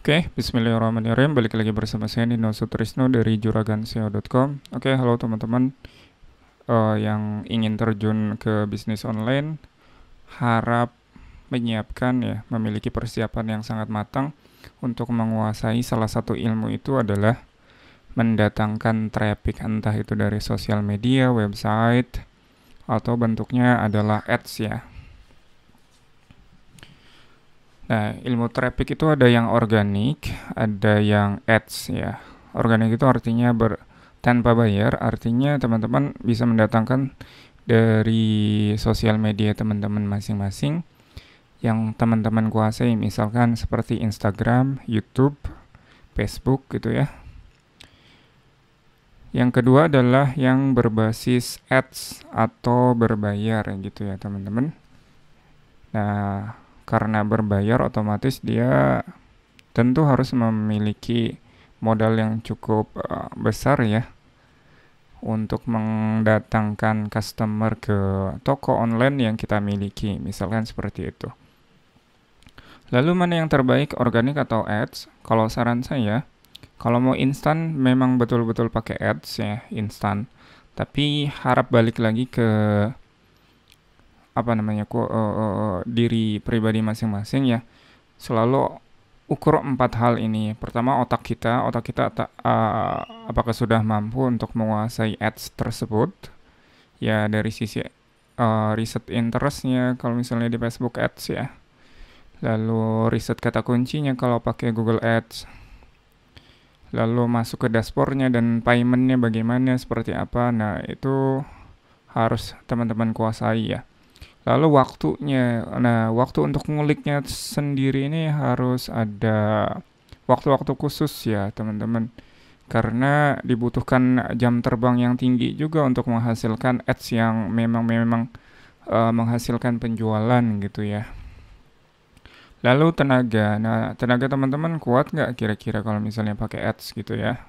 Oke, bismillahirrahmanirrahim. Balik lagi bersama saya Nino Sutrisno dari juraganseo.com. Oke, halo teman-teman yang ingin terjun ke bisnis online, harap menyiapkan ya, memiliki persiapan yang sangat matang untuk menguasai salah satu ilmu itu adalah mendatangkan traffic, entah itu dari sosial media, website, atau bentuknya adalah ads ya. Nah, ilmu traffic itu ada yang organik, ada yang ads ya. Organik itu artinya tanpa bayar, artinya teman-teman bisa mendatangkan dari sosial media teman-teman masing-masing yang teman-teman kuasai, misalkan seperti Instagram, YouTube, Facebook gitu ya. Yang kedua adalah yang berbasis ads atau berbayar gitu ya teman-teman. Nah, karena berbayar otomatis dia tentu harus memiliki modal yang cukup besar ya untuk mendatangkan customer ke toko online yang kita miliki, misalkan seperti itu. Lalu mana yang terbaik, organik atau ads? Kalau saran saya, kalau mau instan memang betul-betul pakai ads ya, instan. Tapi harap balik lagi ke diri pribadi masing-masing ya. Selalu ukur 4 hal ini. Pertama, otak kita apakah sudah mampu untuk menguasai ads tersebut? Ya dari sisi riset interestnya kalau misalnya di Facebook Ads ya. Lalu riset kata kuncinya kalau pakai Google Ads. Lalu masuk ke dashboardnya dan paymentnya bagaimana, seperti apa. Nah itu harus teman-teman kuasai ya. Lalu waktunya, waktu untuk nguliknya sendiri ini harus ada waktu-waktu khusus ya teman-teman. Karena dibutuhkan jam terbang yang tinggi juga untuk menghasilkan ads yang memang menghasilkan penjualan gitu ya. Lalu tenaga, tenaga teman-teman kuat nggak kira-kira kalau misalnya pakai ads gitu ya.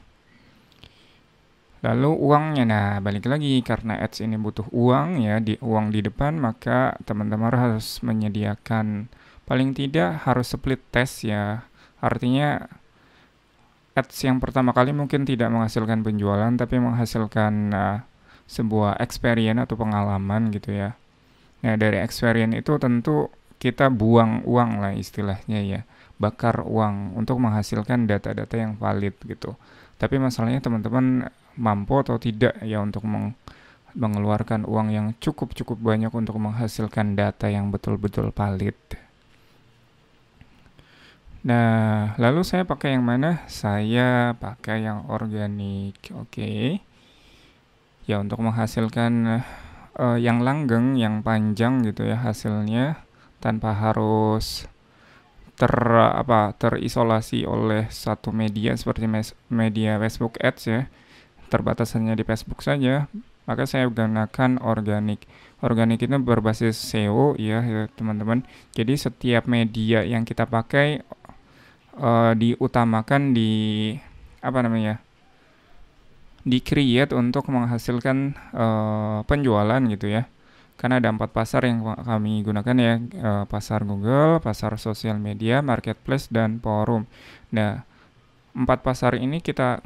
Lalu uangnya, balik lagi karena ads ini butuh uang ya, uang di depan, maka teman-teman harus menyediakan paling tidak harus split test ya. Artinya ads yang pertama kali mungkin tidak menghasilkan penjualan, tapi menghasilkan sebuah experience atau pengalaman gitu ya. Nah dari experience itu tentu kita buang uang lah istilahnya ya, bakar uang untuk menghasilkan data-data yang valid gitu. Tapi masalahnya teman-teman mampu atau tidak ya untuk mengeluarkan uang yang cukup banyak untuk menghasilkan data yang betul-betul valid. Nah, lalu saya pakai yang mana? Saya pakai yang organik. Oke. Ya untuk menghasilkan yang langgeng, yang panjang gitu ya hasilnya tanpa harus terisolasi oleh satu media seperti media Facebook Ads ya. Terbatasannya di Facebook saja, maka saya gunakan organik. Organik itu berbasis SEO ya teman-teman. Jadi setiap media yang kita pakai diutamakan di create untuk menghasilkan penjualan gitu ya. Karena ada 4 pasar yang kami gunakan ya, pasar Google, pasar sosial media, marketplace, dan forum. Nah 4 pasar ini kita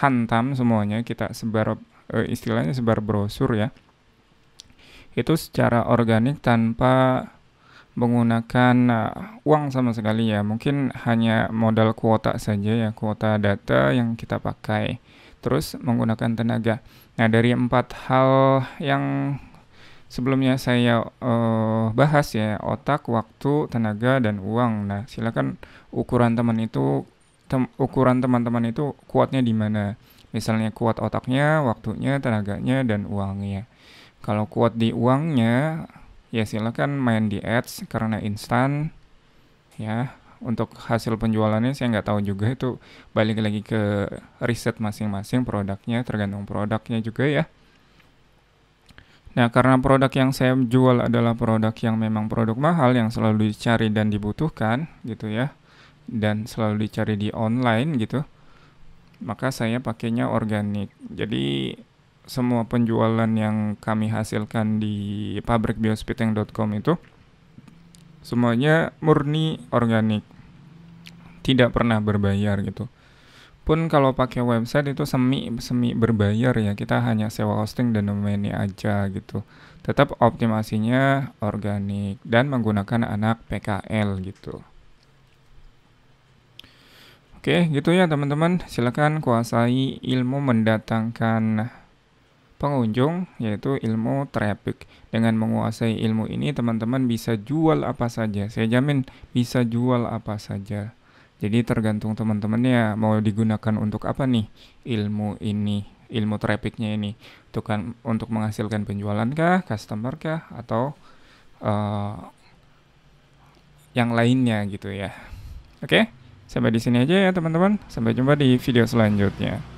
hantam semuanya, kita sebar istilahnya sebar brosur ya. Itu secara organik tanpa menggunakan uang sama sekali ya. Mungkin hanya modal kuota saja ya, kuota data yang kita pakai. Terus menggunakan tenaga. Nah dari 4 hal yang sebelumnya saya bahas ya, otak, waktu, tenaga, dan uang. Nah silakan ukuran teman-teman itu kuatnya di mana. Misalnya kuat otaknya, waktunya, tenaganya, dan uangnya. Kalau kuat di uangnya, ya silakan main di ads karena instan. Ya, untuk hasil penjualannya saya nggak tahu juga, itu balik lagi ke riset masing-masing produknya, tergantung produknya juga ya. Nah, karena produk yang saya jual adalah produk yang memang produk mahal yang selalu dicari dan dibutuhkan gitu ya, dan selalu dicari di online gitu, maka saya pakainya organik. Jadi semua penjualan yang kami hasilkan di pabrikbiospiteng.com itu semuanya murni organik tidak pernah berbayar gitu. Pun kalau pakai website itu semi semi berbayar ya, kita hanya sewa hosting dan domainnya aja gitu. Tetap optimasinya organik dan menggunakan anak PKL gitu. Oke, gitu ya teman-teman. Silakan kuasai ilmu mendatangkan pengunjung, yaitu ilmu traffic. Dengan menguasai ilmu ini, teman-teman bisa jual apa saja. Saya jamin bisa jual apa saja. Jadi tergantung teman-temannya mau digunakan untuk apa nih ilmu ini, ilmu trafficnya ini. Untuk menghasilkan penjualan kah, customer kah, atau uh, yang lainnya gitu ya. Oke, sampai di sini aja ya teman-teman. Sampai jumpa di video selanjutnya.